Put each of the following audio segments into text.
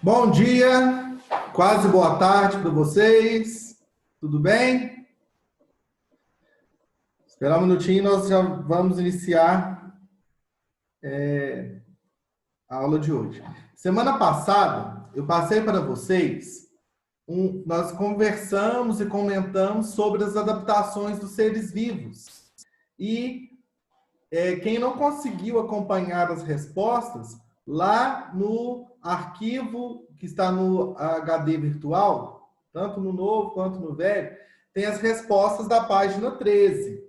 Bom dia, quase boa tarde para vocês. Tudo bem? Esperar um minutinho, nós já vamos iniciar a aula de hoje. Semana passada, eu passei para vocês, nós conversamos e comentamos sobre as adaptações dos seres vivos. E quem não conseguiu acompanhar as respostas, lá no arquivo que está no HD virtual, tanto no novo quanto no velho, tem as respostas da página 13.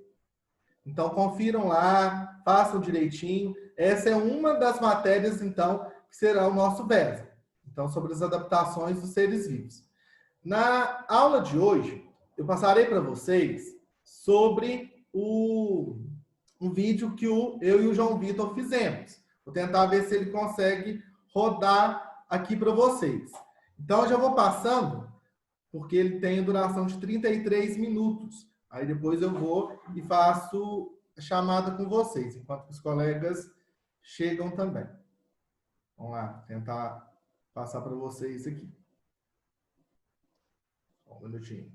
Então, confiram lá, façam direitinho. Essa é uma das matérias, então, que será o nosso verso. Então, sobre as adaptações dos seres vivos. Na aula de hoje, eu passarei para vocês sobre um vídeo que eu e o João Vitor fizemos. Vou tentar ver se ele consegue rodar aqui para vocês. Então, eu já vou passando, porque ele tem duração de 33 minutos. Aí depois eu vou e faço a chamada com vocês, enquanto os colegas chegam também. Vamos lá, tentar passar para vocês aqui. Um minutinho.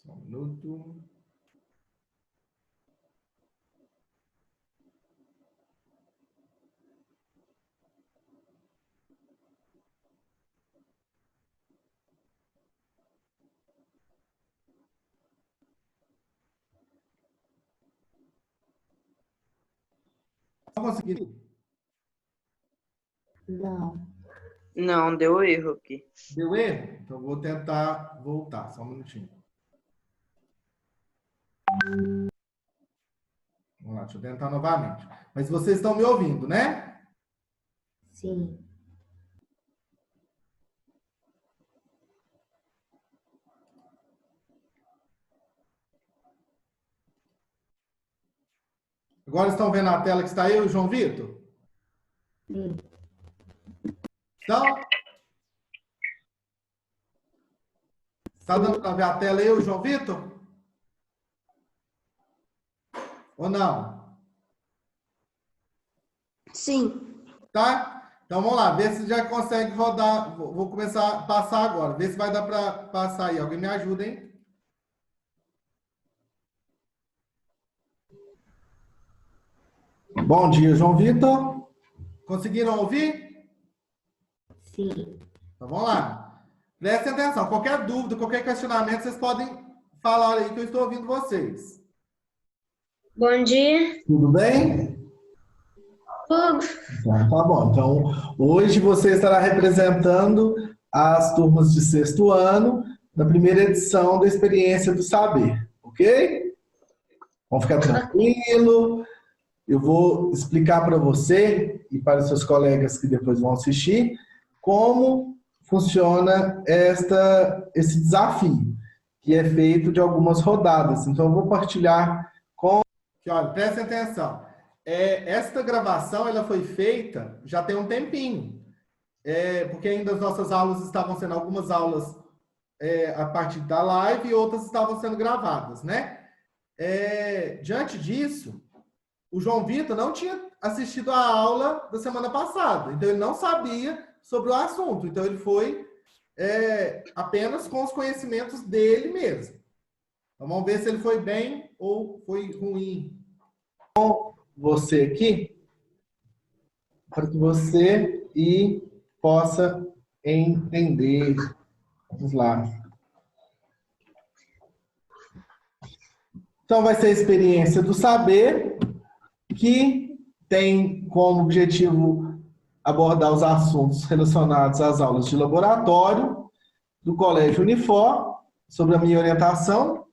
Só um minuto. Não consegui. Não. Não, deu erro aqui. Deu erro? Então vou tentar voltar. Só um minutinho. Vamos lá, deixa eu tentar novamente. Mas vocês estão me ouvindo, né? Sim. Agora estão vendo a tela que está eu e o João Vitor? Sim. Então, está dando para ver a tela eu e o João Vitor? Ou não? Sim. Tá? Então vamos lá, ver se já consegue rodar. Vou começar a passar agora. Ver se vai dar para passar aí. Alguém me ajuda, hein? Bom dia, João Vitor. Conseguiram ouvir? Sim. Então vamos lá. Prestem atenção. Qualquer dúvida, qualquer questionamento, vocês podem falar aí que eu estou ouvindo vocês. Bom dia. Tudo bem? Tudo. Tá bom. Então, hoje você estará representando as turmas de sexto ano na primeira edição da Experiência do Saber, ok? Vamos ficar tranquilo. Eu vou explicar para você e para os seus colegas que depois vão assistir como funciona esse desafio, que é feito de algumas rodadas. Então, eu vou partilhar com... Olha, prestem atenção. Esta gravação ela foi feita já tem um tempinho, porque ainda as nossas aulas estavam sendo algumas aulas a partir da live e outras estavam sendo gravadas, né? Diante disso, o João Vitor não tinha assistido a aula da semana passada, então ele não sabia sobre o assunto, então ele foi apenas com os conhecimentos dele mesmo. Então vamos ver se ele foi bem ou foi ruim. Você aqui, para que você possa entender. Vamos lá. Então, vai ser a experiência do saber, que tem como objetivo abordar os assuntos relacionados às aulas de laboratório do Colégio Unifor, sobre a minha orientação,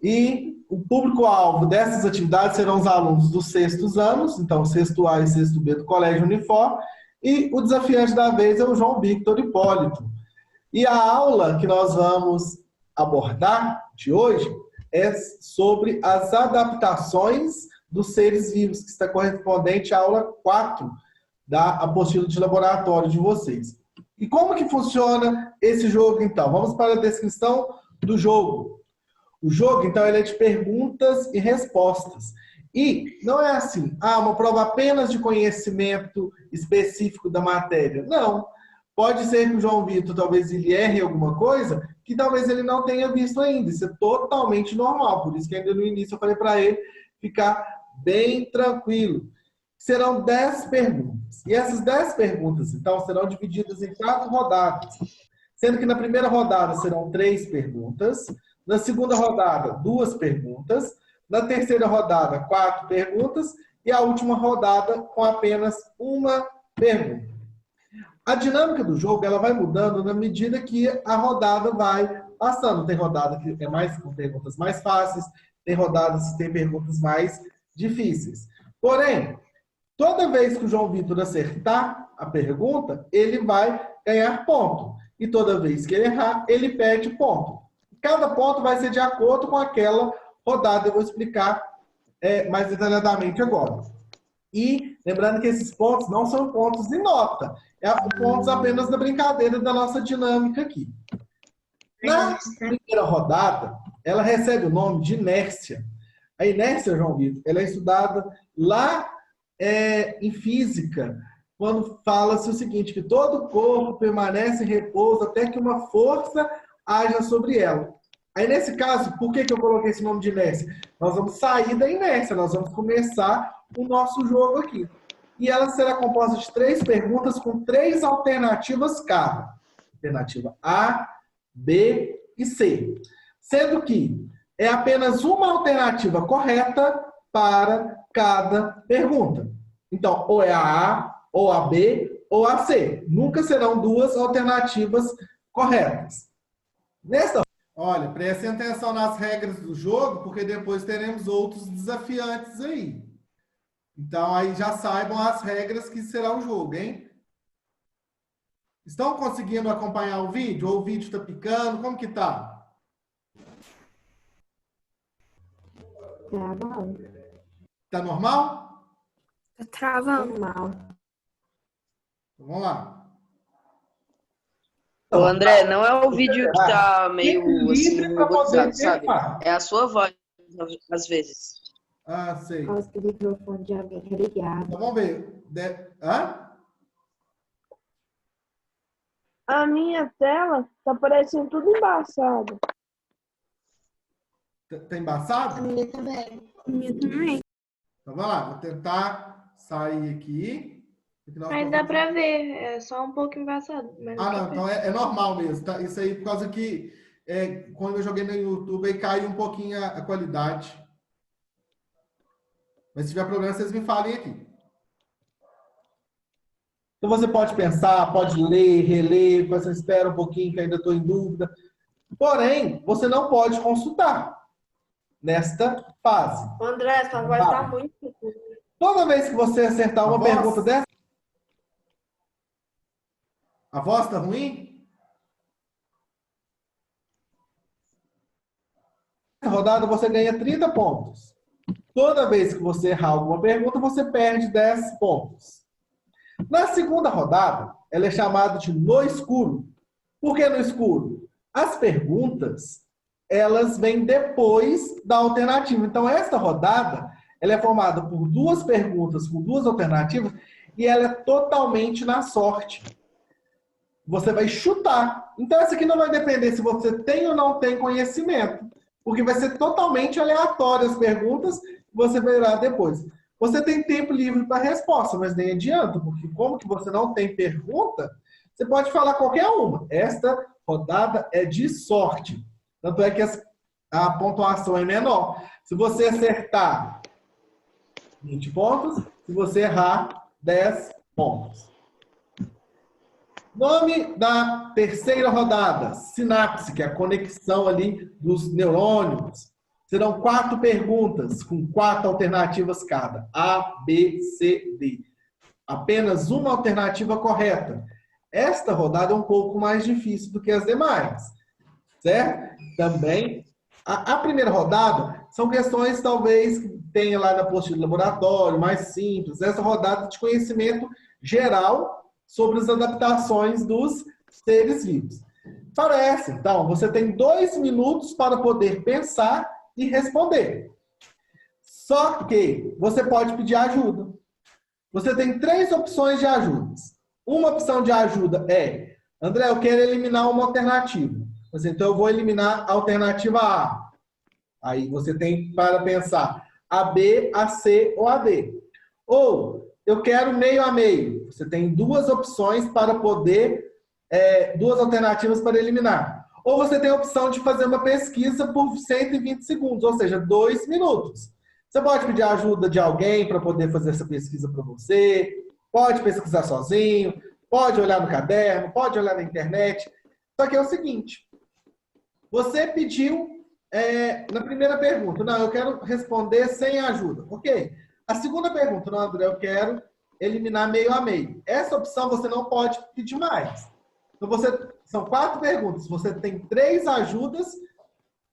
E o público-alvo dessas atividades serão os alunos dos sextos anos, então sexto A e sexto B do Colégio Unifor, e o desafiante da vez é o João Victor Hipólito. E a aula que nós vamos abordar de hoje é sobre as adaptações dos seres vivos, que está correspondente à aula 4 da apostila de laboratório de vocês. E como que funciona esse jogo, então? Vamos para a descrição do jogo. O jogo, então, ele é de perguntas e respostas. E não é assim, uma prova apenas de conhecimento específico da matéria. Não. Pode ser que o João Vitor, talvez ele erre alguma coisa que talvez ele não tenha visto ainda. Isso é totalmente normal. Por isso que ainda no início eu falei para ele ficar bem tranquilo. Serão 10 perguntas. E essas 10 perguntas, então, serão divididas em 4 rodadas. Sendo que na primeira rodada serão 3 perguntas. Na segunda rodada, 2 perguntas. Na terceira rodada, 4 perguntas. E a última rodada com apenas uma pergunta. A dinâmica do jogo ela vai mudando na medida que a rodada vai passando. Tem rodada que é mais com perguntas mais fáceis, tem rodadas que tem perguntas mais difíceis. Porém, toda vez que o João Vitor acertar a pergunta, ele vai ganhar ponto. E toda vez que ele errar, ele perde ponto. Cada ponto vai ser de acordo com aquela rodada. Eu vou explicar mais detalhadamente agora. E lembrando que esses pontos não são pontos de nota. É pontos apenas da brincadeira da nossa dinâmica aqui. Na primeira rodada, ela recebe o nome de inércia. A inércia, João Vitor, ela é estudada lá em física, quando fala-se o seguinte, que todo corpo permanece em repouso até que uma força haja sobre ela. Aí, nesse caso, por que eu coloquei esse nome de inércia? Nós vamos sair da inércia, nós vamos começar o nosso jogo aqui. E ela será composta de 3 perguntas com 3 alternativas cada. Alternativa A, B e C. Sendo que é apenas uma alternativa correta para cada pergunta. Então, ou é a A, ou a B, ou a C. Nunca serão 2 alternativas corretas. Olha, prestem atenção nas regras do jogo, porque depois teremos outros desafiantes aí. Então, aí já saibam as regras que será o jogo, hein? Estão conseguindo acompanhar o vídeo? Ou o vídeo está picando? Como que tá? Tá bom. Tá normal? Tá travando mal. Então, vamos lá. Ô, André, não é o vídeo que tá meio assim, Livre para poder robotizado, sabe? pensar. É a sua voz, às vezes. Ah, sei. Nossa, que o microfone de alguém é ligado. Então, vamos ver. Hã? A minha tela tá parecendo tudo embaçado. Tá embaçado? minha também. A minha também. Então, vamos lá. Vou tentar sair aqui. Mas dá pra ver, é só um pouco embaçado. Mas dá pra Não, ver. então é normal mesmo. Tá? Isso aí por causa que quando eu joguei no YouTube, aí caiu um pouquinho a qualidade. Mas se tiver problema, vocês me falem aqui. Então você pode pensar, pode ler, reler, você espera um pouquinho que ainda estou em dúvida. Porém, você não pode consultar nesta fase. André, sua voz tá muito. Toda vez que você acertar uma pergunta dessa... A voz está ruim? Nessa rodada você ganha 30 pontos. Toda vez que você errar alguma pergunta, você perde 10 pontos. Na segunda rodada, ela é chamada de no escuro. Por que no escuro? As perguntas, elas vêm depois da alternativa. Então, esta rodada, ela é formada por 2 perguntas com 2 alternativas e ela é totalmente na sorte. Você vai chutar. Então, essa aqui não vai depender se você tem ou não tem conhecimento. Porque vai ser totalmente aleatório as perguntas que você verá depois. Você tem tempo livre para resposta, mas nem adianta, porque como que você não tem pergunta, você pode falar qualquer uma. Esta rodada é de sorte. Tanto é que a pontuação é menor. Se você acertar 20 pontos, se você errar 10 pontos. Nome da terceira rodada, sinapse, que é a conexão ali dos neurônios. Serão 4 perguntas, com 4 alternativas cada. A, B, C, D. Apenas uma alternativa correta. Esta rodada é um pouco mais difícil do que as demais, certo? Também, a primeira rodada são questões, talvez, que tenha lá na apostila do laboratório, mais simples. Essa rodada de conhecimento geral sobre as adaptações dos seres vivos. Para essa, então, você tem 2 minutos para poder pensar e responder. Só que você pode pedir ajuda. Você tem 3 opções de ajudas. Uma opção de ajuda é: André, eu quero eliminar uma alternativa. Então, eu vou eliminar a alternativa A. Aí você tem para pensar a B, a C ou a D. Ou, eu quero meio a meio. Você tem 2 opções para poder, 2 alternativas para eliminar. Ou você tem a opção de fazer uma pesquisa por 120 segundos, ou seja, 2 minutos. Você pode pedir ajuda de alguém para poder fazer essa pesquisa para você, pode pesquisar sozinho, pode olhar no caderno, pode olhar na internet. Só que é o seguinte, você pediu na primeira pergunta, não, eu quero responder sem ajuda. Ok. A segunda pergunta, não, André, eu quero eliminar meio a meio. Essa opção você não pode pedir mais. Então, são 4 perguntas. Você tem 3 ajudas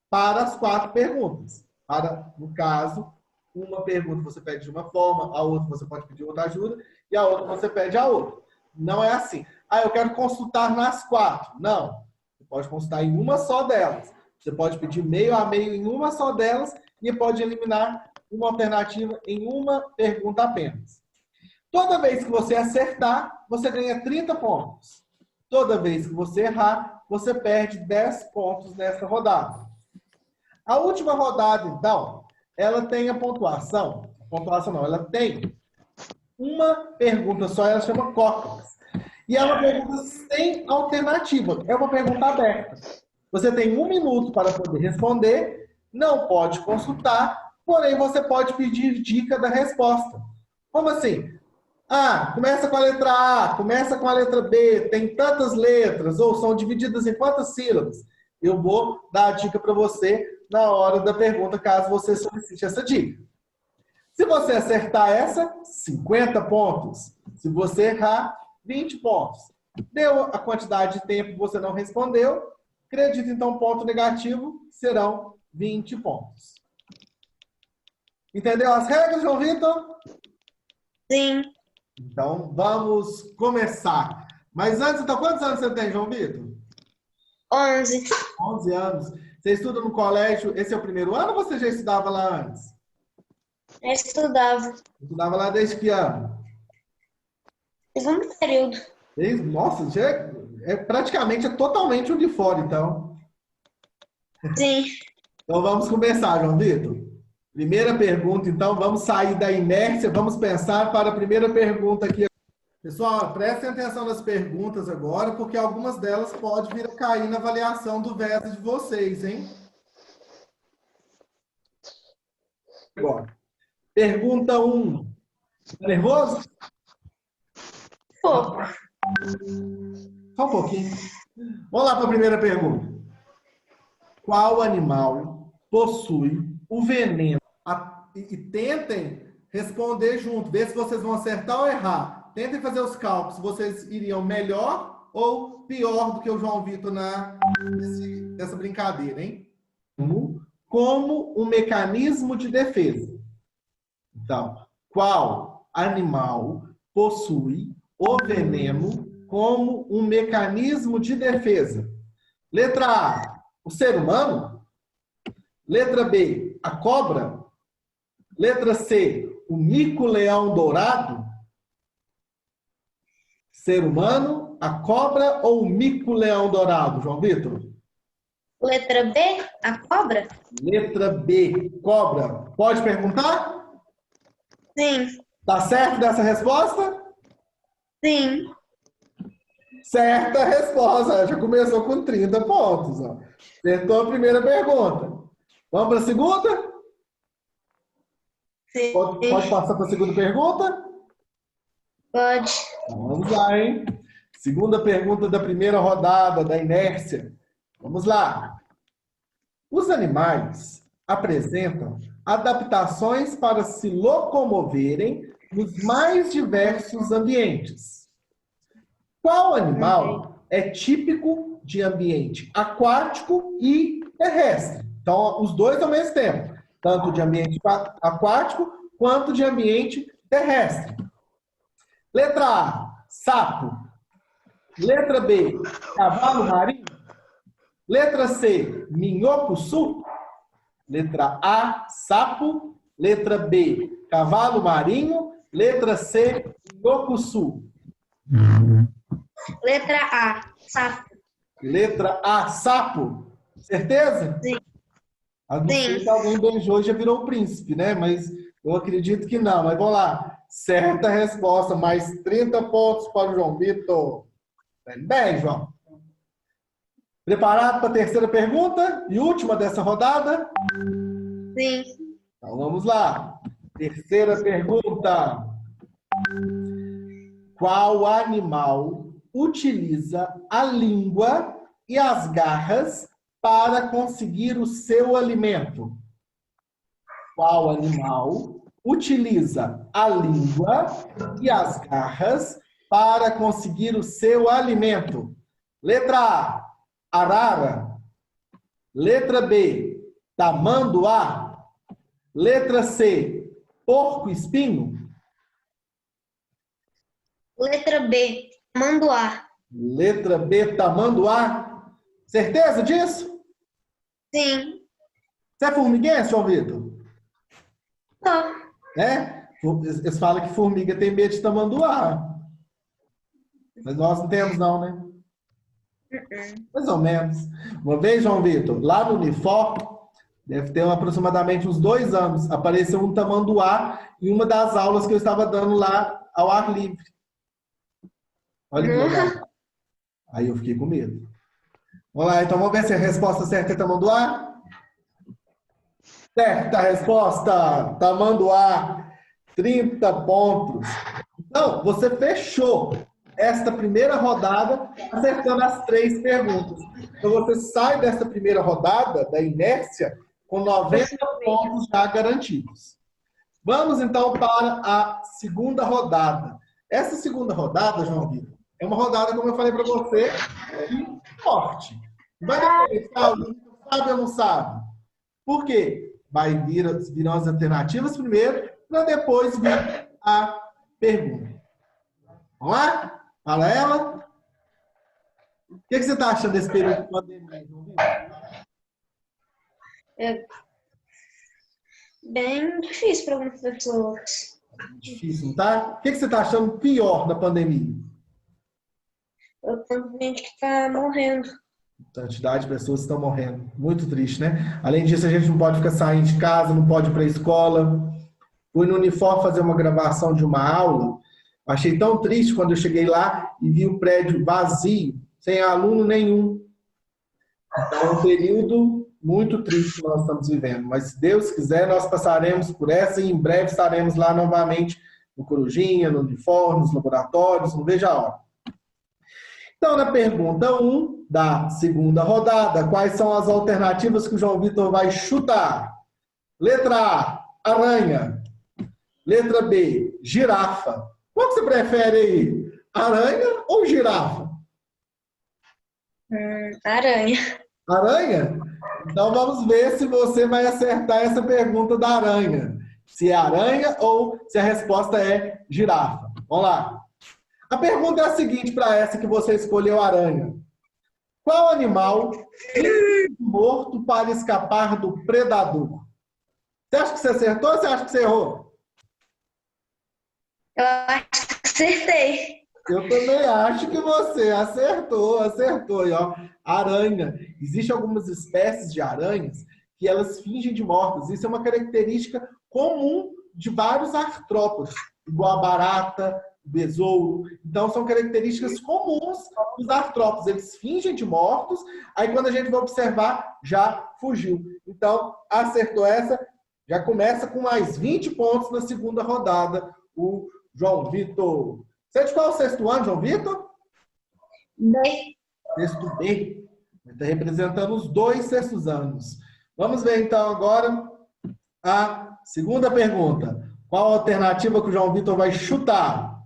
para as 4 perguntas. No caso, uma pergunta você pede de uma forma, a outra você pode pedir outra ajuda, e a outra você pede a outra. Não é assim. Ah, eu quero consultar nas 4. Não. Você pode consultar em uma só delas. Você pode pedir meio a meio em uma só delas e pode eliminar uma alternativa em uma pergunta apenas. Toda vez que você acertar, você ganha 30 pontos. Toda vez que você errar, você perde 10 pontos nessa rodada. A última rodada, então, ela tem a pontuação. Pontuação não, ela tem uma pergunta só, ela chama cócoras. E é uma pergunta sem alternativa, é uma pergunta aberta. Você tem 1 minuto para poder responder, não pode consultar, porém você pode pedir dica da resposta. Como assim? Ah, começa com a letra A, começa com a letra B, tem tantas letras, ou são divididas em quantas sílabas? Eu vou dar a dica para você na hora da pergunta, caso você solicite essa dica. Se você acertar essa, 50 pontos. Se você errar, 20 pontos. Deu a quantidade de tempo que você não respondeu, acredito, então, ponto negativo serão 20 pontos. Entendeu as regras, João Vitor? Sim. Então, vamos começar. Mas antes, então, quantos anos você tem, João Vitor? 11. 11 anos. Você estuda no colégio, esse é o primeiro ano ou você já estudava lá antes? Eu estudava. Estudava lá desde que ano? Segundo período. Nossa, já praticamente é totalmente uniforme, então. Sim. Então vamos começar, João Vitor. Primeira pergunta, então, vamos sair da inércia, vamos pensar para a primeira pergunta aqui. Pessoal, prestem atenção nas perguntas agora, porque algumas delas podem vir a cair na avaliação do VESA de vocês, hein? Agora, pergunta 1. Tá nervoso? Pouco. Só um pouquinho. Vamos lá para a primeira pergunta. Qual animal possui o veneno? E tentem responder junto. Vê se vocês vão acertar ou errar. Tentem fazer os cálculos. Vocês iriam melhor ou pior do que o João Vitor nessa brincadeira, hein? Como um mecanismo de defesa. Então, qual animal possui o veneno como um mecanismo de defesa? Letra A, o ser humano. Letra B, a cobra. Letra C, o mico-leão dourado. Ser humano, a cobra ou o mico-leão dourado, João Vitor? Letra B, a cobra? Letra B, cobra. Pode perguntar? Sim. Tá certo dessa resposta? Sim. Certa resposta. Já começou com 30 pontos. Ó. Acertou a primeira pergunta. Vamos para a segunda? Sim. Pode passar para a segunda pergunta? Pode. Vamos lá, hein? Segunda pergunta da primeira rodada da inércia. Vamos lá. Os animais apresentam adaptações para se locomoverem nos mais diversos ambientes. Qual animal é típico de ambiente aquático e terrestre? Então, os dois ao mesmo tempo, tanto de ambiente aquático quanto de ambiente terrestre. Letra A, sapo. Letra B, cavalo marinho. Letra C, minhoco-sul. Letra A, sapo. Letra B, cavalo marinho. Letra C, minhoco-sul. Letra A, sapo. Letra A, sapo. Certeza? Sim. A não ser que alguém beijou e já virou príncipe, né? Mas eu acredito que não. Mas vamos lá. Certa resposta. Mais 30 pontos para o João Vitor. Bem, João. Preparado para a terceira pergunta e última dessa rodada? Sim. Então vamos lá. Terceira pergunta. Qual animal utiliza a língua e as garras para conseguir o seu alimento? Qual animal utiliza a língua e as garras para conseguir o seu alimento? Letra A, arara. Letra B, tamanduá. Letra C, porco-espinho. Letra B, tamanduá. Letra B, tamanduá. Certeza disso? Sim. Você é formiguense, João Vitor? Tô. É? Eles falam que formiga tem medo de tamanduá. Mas nós não temos não, né? Mais ou menos. Uma vez, João Vitor, lá no Unifor, deve ter aproximadamente uns 2 anos, apareceu um tamanduá em uma das aulas que eu estava dando lá ao ar livre. Olha que legal. Aí eu fiquei com medo. Vamos lá, então vamos ver se a resposta certa é tamanduá. Certa resposta, tamanduá, 30 pontos. Então, você fechou esta primeira rodada acertando as 3 perguntas. Então, você sai desta primeira rodada, da inércia, com 90 pontos já garantidos. Vamos, então, para a segunda rodada. Essa segunda rodada, João Vitor, é uma rodada, como eu falei para você, de forte. Vai depender, sabe ou não sabe? Por quê? Virão as alternativas primeiro, para depois vir a pergunta. Vamos lá? Fala ela. O que você está achando desse período de pandemia, João Vitor? É bem difícil para algumas pessoas. Difícil, não tá? O que você está achando pior da pandemia? Eu tenho gente que está morrendo. A quantidade de pessoas que estão morrendo. Muito triste, né? Além disso, a gente não pode ficar saindo de casa, não pode ir para a escola. Fui no Unifor fazer uma gravação de uma aula. Achei tão triste quando eu cheguei lá e vi o prédio vazio, sem aluno nenhum. Então, é um período muito triste que nós estamos vivendo. Mas, se Deus quiser, nós passaremos por essa e em breve estaremos lá novamente no Corujinha, no Unifor, nos laboratórios, não vejo a hora. Então, na pergunta 1 da segunda rodada, quais são as alternativas que o João Vitor vai chutar? Letra A, aranha. Letra B, girafa. Qual que você prefere aí? Aranha ou girafa? Aranha. Aranha? Então vamos ver se você vai acertar essa pergunta da aranha. Se é aranha ou se a resposta é girafa. Vamos lá. A pergunta é a seguinte para essa que você escolheu, aranha. Qual animal é morto para escapar do predador? Você acha que você acertou ou você acha que você errou? Eu acho que acertei. Eu também acho que você acertou. E, ó, aranha. Existem algumas espécies de aranhas que elas fingem de mortas. Isso é uma característica comum de vários artrópodes, igual a barata, besouro. Então, são características comuns dos artrópodes. Eles fingem de mortos, aí quando a gente vai observar, já fugiu. Então, acertou essa, já começa com mais 20 pontos na segunda rodada, o João Vitor. Você é de qual sexto ano, João Vitor? B. Sexto B. Está representando os 2 sextos anos. Vamos ver então agora a segunda pergunta. Qual a alternativa que o João Vitor vai chutar?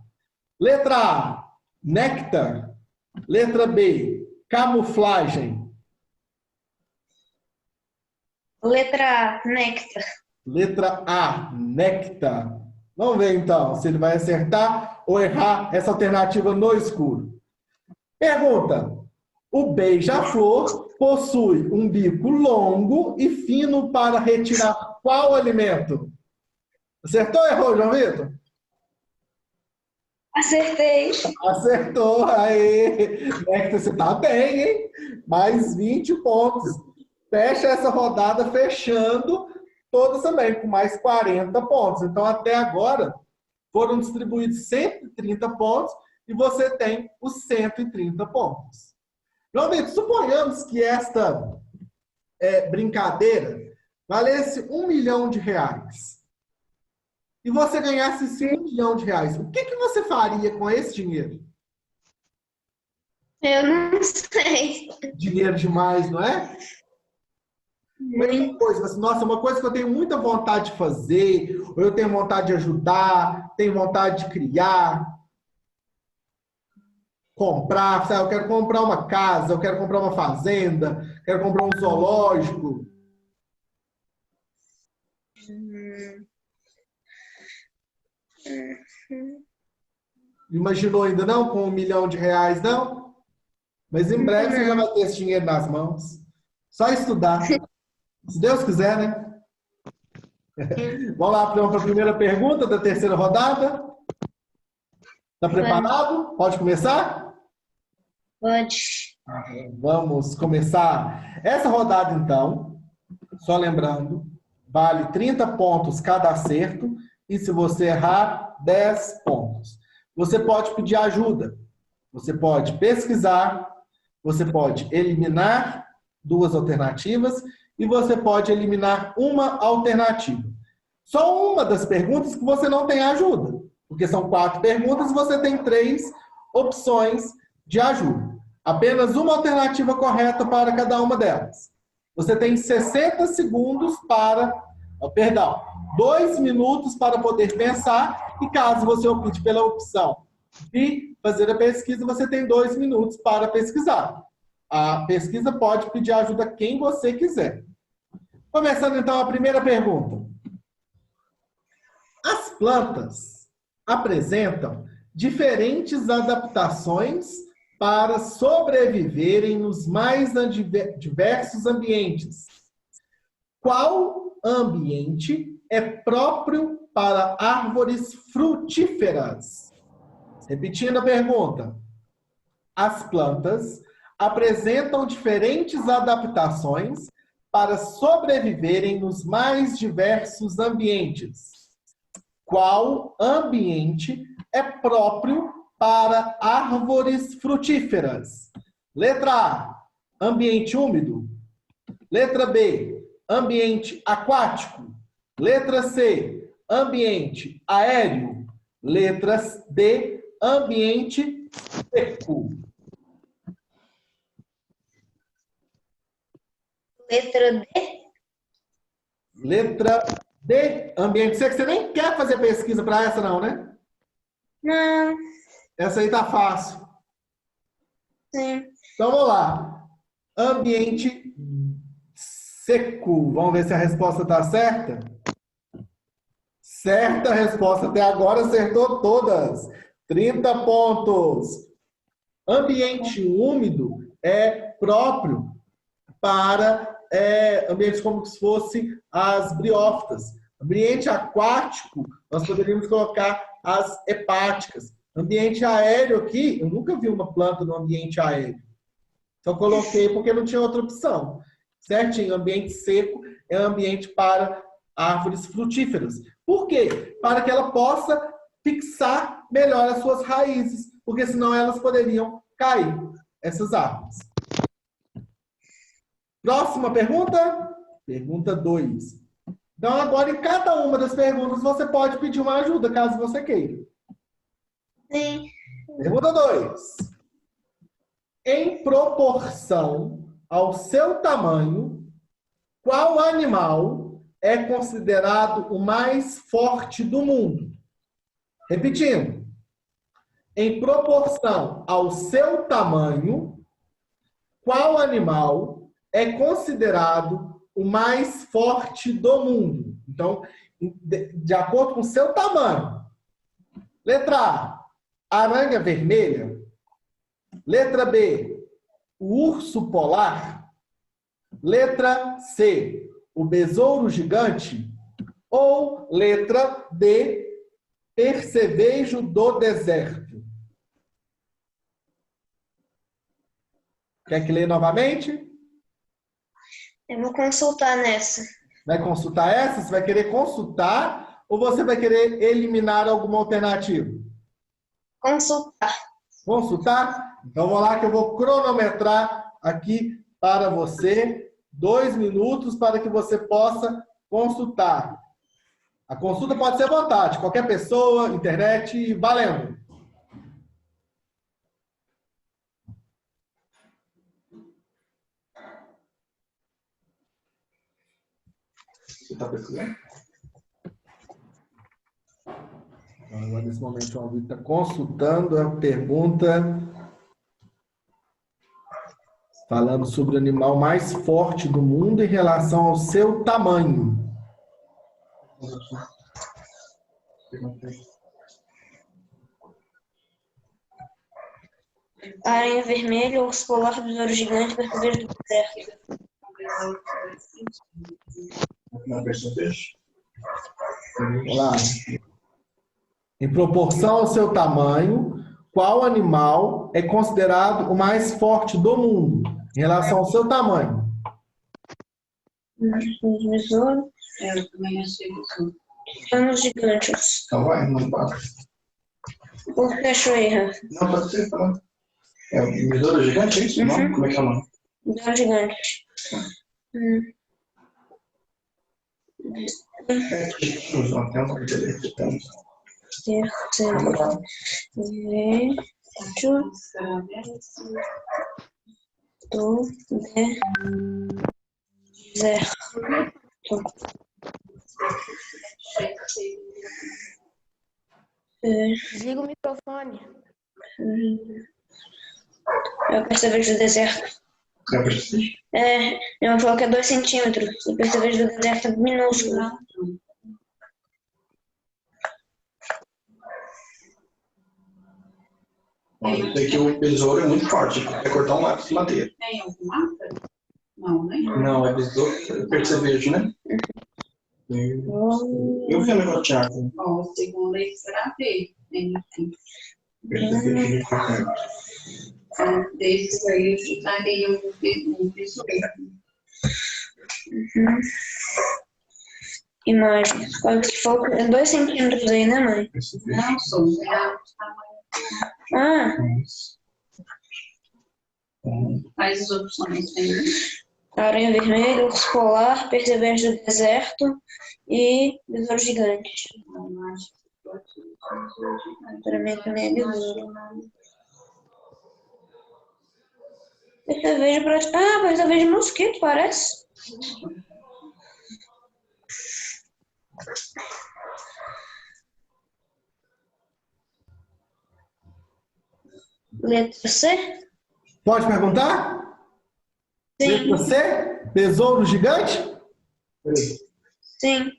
Letra A, néctar. Letra B, camuflagem. Letra A, néctar. Letra A, néctar. Vamos ver então se ele vai acertar ou errar essa alternativa no escuro. Pergunta. O beija-flor possui um bico longo e fino para retirar qual alimento? Acertou ou errou, João Vitor? Acertei. Acertou, aí. Néctar, você tá bem, hein? Mais 20 pontos. Fecha essa rodada fechando todas também, com mais 40 pontos. Então, até agora, foram distribuídos 130 pontos e você tem os 130 pontos. João Vitor, suponhamos que esta brincadeira valesse R$1 milhão e você ganhasse esse R$1 milhão, o que você faria com esse dinheiro? Eu não sei. Dinheiro demais, não é? Muita coisa, assim, nossa, uma coisa que eu tenho muita vontade de fazer, ou eu tenho vontade de ajudar, tenho vontade de criar, comprar, sabe? Eu quero comprar uma casa, eu quero comprar uma fazenda, quero comprar um zoológico. Imaginou ainda não com R$1 milhão, não? Mas em breve você já vai ter esse dinheiro nas mãos. Só estudar. Se Deus quiser, né? Vamos lá para a primeira pergunta da terceira rodada. Está preparado? Pode começar? Pode. Vamos começar. Essa rodada, então, só lembrando, vale 30 pontos cada acerto e se você errar, 10 pontos. Você pode pedir ajuda, você pode pesquisar, você pode eliminar 2 alternativas e você pode eliminar uma alternativa. Só uma das perguntas que você não tem ajuda, porque são 4 perguntas e você tem 3 opções de ajuda. Apenas uma alternativa correta para cada uma delas. Você tem 60 segundos para... 2 minutos para poder pensar e caso você opte pela opção de fazer a pesquisa, você tem 2 minutos para pesquisar. A pesquisa pode pedir ajuda a quem você quiser. Começando então a primeira pergunta. As plantas apresentam diferentes adaptações para sobreviverem nos mais diversos ambientes. Qual ambiente é próprio para árvores frutíferas? Repetindo a pergunta. As plantas apresentam diferentes adaptações para sobreviverem nos mais diversos ambientes. Qual ambiente é próprio para árvores frutíferas? Letra A, ambiente úmido. Letra B, ambiente aquático. Letra C, ambiente aéreo. Letra D, ambiente seco. Letra D? Letra D, ambiente seco. Você nem quer fazer pesquisa para essa não, né? Não. Essa aí tá fácil. Sim. Então vamos lá. Ambiente seco. Vamos ver se a resposta está certa? Certa resposta. Até agora acertou todas. 30 pontos. Ambiente úmido é próprio para ambientes como se fosse as briófitas. Ambiente aquático, nós poderíamos colocar as hepáticas. Ambiente aéreo aqui, eu nunca vi uma planta no ambiente aéreo. Só coloquei porque não tinha outra opção. Certinho, ambiente seco é ambiente para árvores frutíferas. Por quê? Para que ela possa fixar melhor as suas raízes, porque senão elas poderiam cair, essas árvores. Próxima pergunta? Pergunta 2. Então, agora, em cada uma das perguntas, você pode pedir uma ajuda, caso você queira. Sim. Pergunta 2. Em proporção ao seu tamanho, Qual animal é considerado o mais forte do mundo? Repetindo. Em proporção ao seu tamanho, qual animal é considerado o mais forte do mundo? Então, de acordo com o seu tamanho. Letra A, aranha vermelha. Letra B, o urso polar. Letra C, o besouro gigante. Ou letra D, percevejo do deserto. Quer que leia novamente? Eu vou consultar nessa. Vai consultar essa? Você vai querer consultar ou você vai querer eliminar alguma alternativa? Consultar. Consultar? Então, vou lá que eu vou cronometrar aqui para você 2 minutos para que você possa consultar. A consulta pode ser à vontade, qualquer pessoa, internet, valendo. Você está pesquisando? Agora, nesse momento, o João Vitor está consultando a pergunta falando sobre o animal mais forte do mundo em relação ao seu tamanho. Aranha vermelha, urso polar, besouro gigante, percevejo do deserto. Vamos lá. Em proporção ao seu tamanho, qual animal é considerado o mais forte do mundo em relação ao seu tamanho? Besouro. Eu também achei isso. Anos gigantes. Então vai, não para. O que achou aí, Rafa? Não, pode ser, tá bom. É o besouro gigante, é isso? Uhum. Não? Como é que é o nome? Besouro gigante. É que os antenas dele temos. Terceiro. Vejo do deserto. Liga o microfone. Eu percevejo do deserto. É preciso? É, ela falou que é 2 centímetros. O percevejo do deserto é minúsculo. Eu sei que o besouro é muito forte, é cortar um lápis de madeira. Tem alguma? Não, né? Não, é besouro, percevejo, né? Eu vi o negócio de água. Bom, o segundo aí será B. Percevejo de cortar. Desses aí eu chutaria o besouro. Imagem. Qual que for? É 2 centímetros aí, né, mãe? Percevejo. Não, sou real, tamanho. Ah, Quais as opções tem? aranha vermelha, urso polar, percevejo do deserto e besouro gigante. Eu acho que pode ser. Para mim também é besouro. Percevejo praticamente. Ah, percevejo mosquito, parece. Letra C? Pode perguntar? Sim, Letra C? Besouro gigante? sim.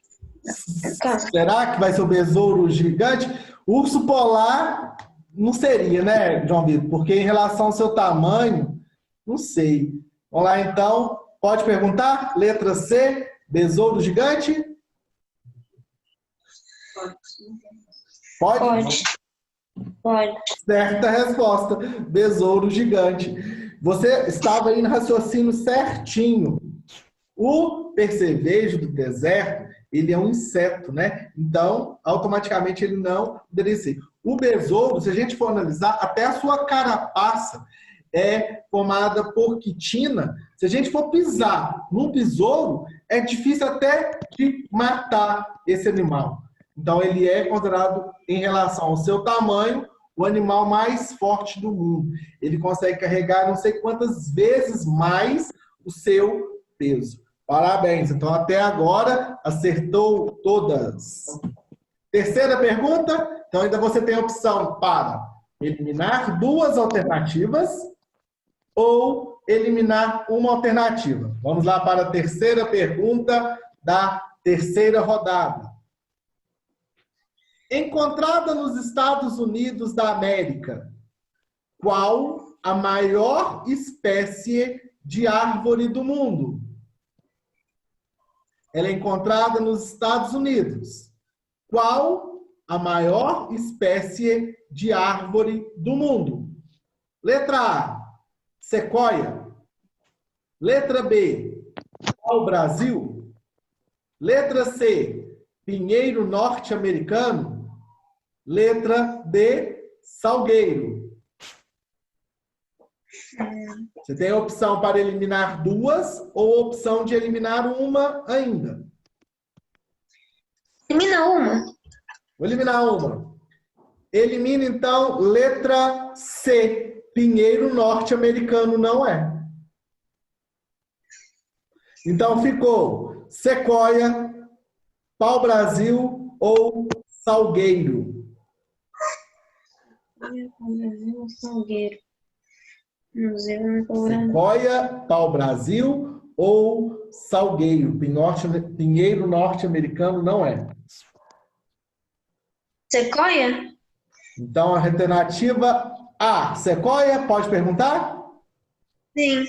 Tá. Será que vai ser o besouro gigante? Urso polar não seria, né, João Vitor? Porque em relação ao seu tamanho, não sei. Vamos lá, então. Pode perguntar? Letra C, besouro gigante? Pode? Pode. Pode. Certa resposta. Besouro gigante. Você estava aí no raciocínio certinho. O percevejo do deserto, ele é um inseto, né? Então, automaticamente ele não poderia ser. O besouro, se a gente for analisar, até a sua carapaça é formada por quitina. Se a gente for pisar num besouro, é difícil até de matar esse animal. Então, ele é considerado, em relação ao seu tamanho, o animal mais forte do mundo. Ele consegue carregar não sei quantas vezes mais o seu peso. Parabéns. Então, até agora, acertou todas. Terceira pergunta. Então, ainda você tem a opção para eliminar duas alternativas ou eliminar uma alternativa. Vamos lá para a terceira pergunta da terceira rodada. Encontrada nos Estados Unidos da América, qual a maior espécie de árvore do mundo? Ela é encontrada nos Estados Unidos. Qual a maior espécie de árvore do mundo? Letra A, sequoia. Letra B, pau-brasil. Letra C, pinheiro norte-americano. Letra D, salgueiro. Você tem a opção para eliminar duas ou a opção de eliminar uma ainda. Elimina uma. Vou eliminar uma. Elimina, então, letra C. Pinheiro norte-americano não é. Então, ficou sequoia, pau-brasil ou salgueiro. Salgueiro. Sequoia, pau-brasil ou salgueiro. Pinheiro norte-americano não é. Sequoia? Então, a alternativa A, sequoia, pode perguntar? Sim.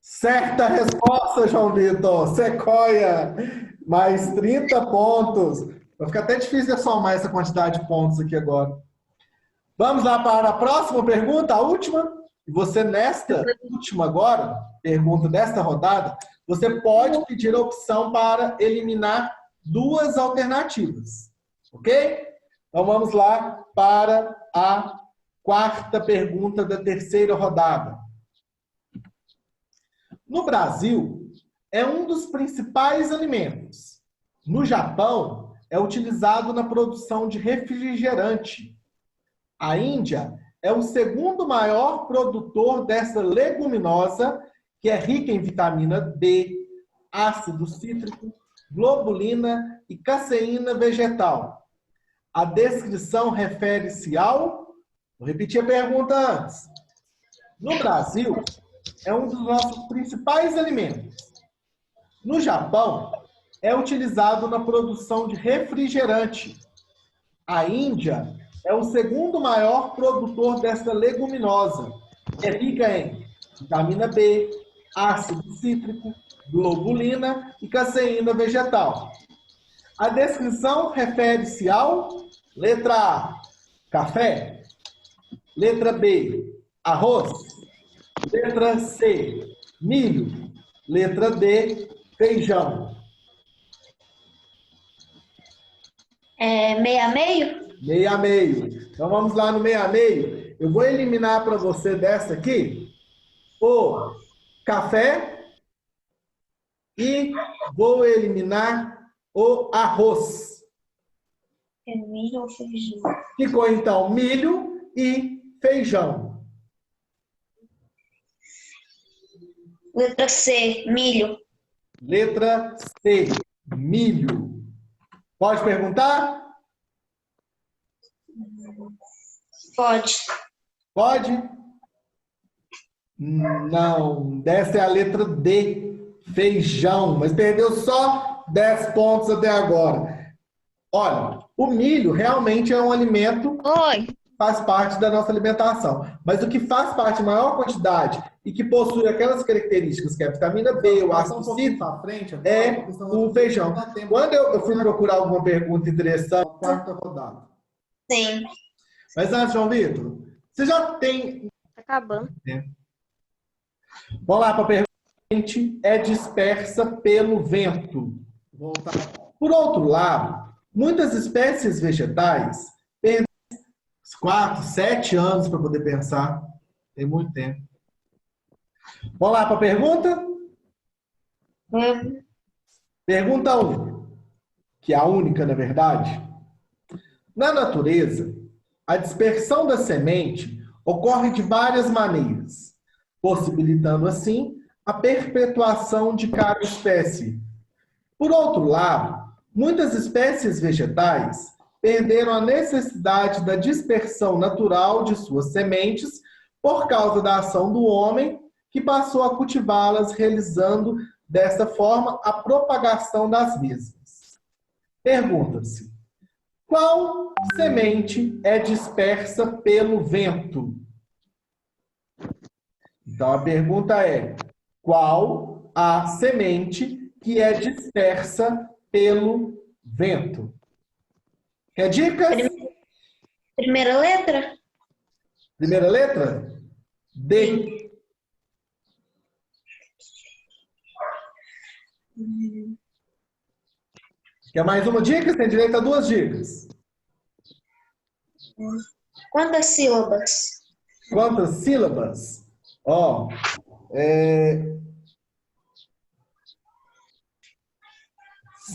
Certa resposta, João Vitor. Sequoia, mais 30 pontos. Vai ficar até difícil de somar essa quantidade de pontos aqui agora. Vamos lá para a próxima pergunta, a última. E você, nesta última agora, pergunta desta rodada, você pode pedir a opção para eliminar duas alternativas. Ok? Então vamos lá para a quarta pergunta da terceira rodada. No Brasil, é um dos principais alimentos. No Japão, é utilizado na produção de refrigerante. A Índia é o segundo maior produtor dessa leguminosa, que é rica em vitamina B, ácido cítrico, globulina e caseína vegetal. A descrição refere-se ao... Vou repetir a pergunta antes. No Brasil, é um dos nossos principais alimentos. No Japão, é utilizado na produção de refrigerante. A Índia é o segundo maior produtor dessa leguminosa, que é rica em vitamina B, ácido cítrico, globulina e caseína vegetal. A descrição refere-se ao letra A, café, letra B, arroz, letra C, milho, letra D, feijão. Meio a meio? Meio a meio. Então vamos lá no meio a meio. Eu vou eliminar para você dessa aqui o café e vou eliminar o arroz. É milho ou feijão? Ficou então milho e feijão. Letra C, milho. Letra C, milho. Pode perguntar? Pode. Pode? Não, essa é a letra D, feijão, mas perdeu só 10 pontos até agora. Olha, o milho realmente é um alimento que faz parte da nossa alimentação, mas o que faz parte em maior quantidade e que possui aquelas características que é a vitamina B, o ácido cítrico, é o feijão. Quando eu fui procurar alguma pergunta interessante, quarta rodada. Sim. Mas antes, João Vitor, você já tem... Tá acabando. Vamos lá para a pergunta. É dispersa pelo vento. Por outro lado, muitas espécies vegetais perdem 4, 7 anos para poder pensar. Tem muito tempo. Vamos lá para a pergunta? Pergunta 1, que é a única, na verdade. Na natureza, a dispersão da semente ocorre de várias maneiras, possibilitando, assim, a perpetuação de cada espécie. Por outro lado, muitas espécies vegetais perderam a necessidade da dispersão natural de suas sementes por causa da ação do homem, que passou a cultivá-las, realizando desta forma a propagação das mesmas. Pergunta-se: qual semente é dispersa pelo vento? Então a pergunta é: qual a semente que é dispersa pelo vento? Quer dicas? Primeira letra? Primeira letra? D. Quer mais uma dica? Você tem direito a 2 dicas. Quantas sílabas? Quantas sílabas? Ó,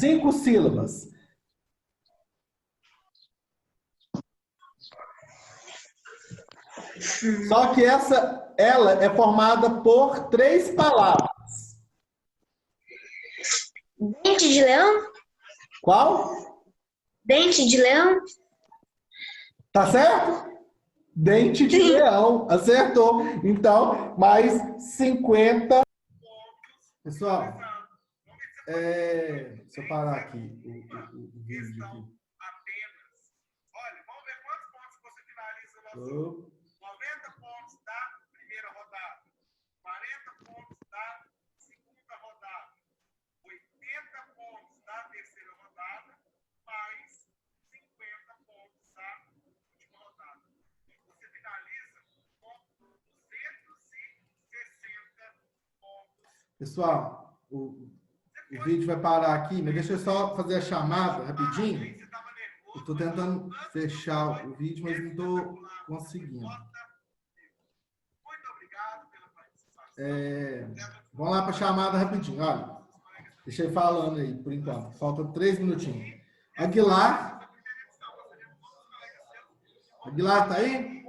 5 sílabas. Só que ela é formada por 3 palavras. Dente de leão? Qual? Dente de leão? Tá certo? Dente de leão. Acertou. Então, mais 50. Pessoal, deixa eu parar aqui o vídeo aqui. Olha, vamos ver quantos pontos você finaliza o nosso 90 pontos da primeira rodada, 40 pontos da segunda rodada, 80 pontos da terceira rodada, mais 50 pontos da última rodada. Você finaliza com 260 pontos. Pessoal, o vídeo vai parar aqui, mas deixa eu só fazer a chamada rapidinho. Eu estou tentando fechar o vídeo, mas não estou conseguindo. Muito obrigado pela participação. Vamos lá para a chamada rapidinho. Olha, deixei falando aí, por enquanto. Faltam 3 minutinhos. Aguilar. Aguilar, tá aí?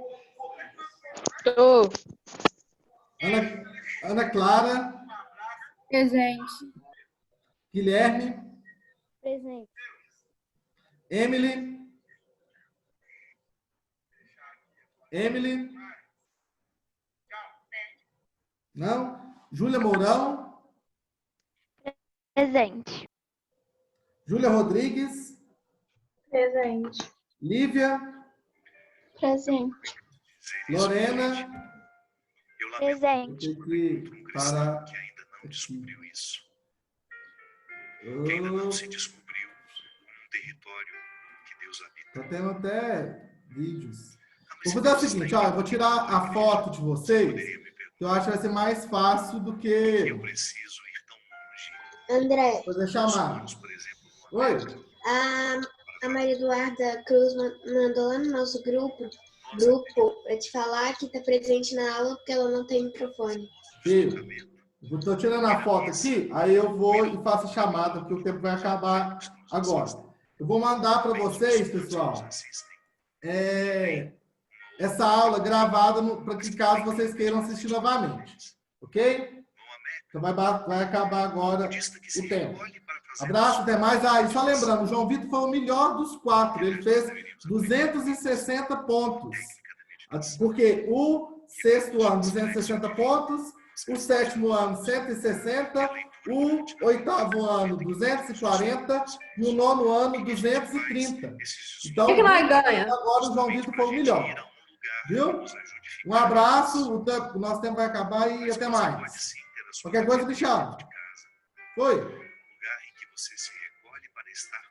Tô. Ana Clara. Presente. Guilherme. Presente. Emily. Emily. Não? Júlia Mourão. Presente. Júlia Rodrigues. Presente. Lívia. Presente. Lorena. Presente. Vou ter que parar Que ainda não aqui. descobriu isso. Que ainda não se descobriu um território que Deus habita. Tá tendo até vídeos. Vou fazer o seguinte, ó, eu vou tirar a foto de vocês, que eu acho que vai ser mais fácil do que Eu preciso ir tão longe. André, fazer chamada. Por exemplo, Oi? a Maria Eduarda Cruz mandou lá no nosso grupo para te falar que está presente na aula porque ela não tem microfone. Filho, eu tô tirando a foto aqui, aí eu vou e faço a chamada, porque o tempo vai acabar agora. Eu vou mandar para vocês, pessoal, essa aula gravada, para que caso vocês queiram assistir novamente. Ok? Então vai acabar agora o tempo. Abraço, até mais. E só lembrando, o João Vitor foi o melhor dos 4. Ele fez 260 pontos. Porque o 6º ano, 260 pontos, o 7º ano, 160, o 8º ano, 240 e o 9º ano, 230. Então, que nós ganha? agora o João Vitor foi o melhor. Viu? Um abraço, o nosso tempo vai acabar e até mais. Qualquer coisa, me chama. Oi? Lugar em que você se recolhe para estar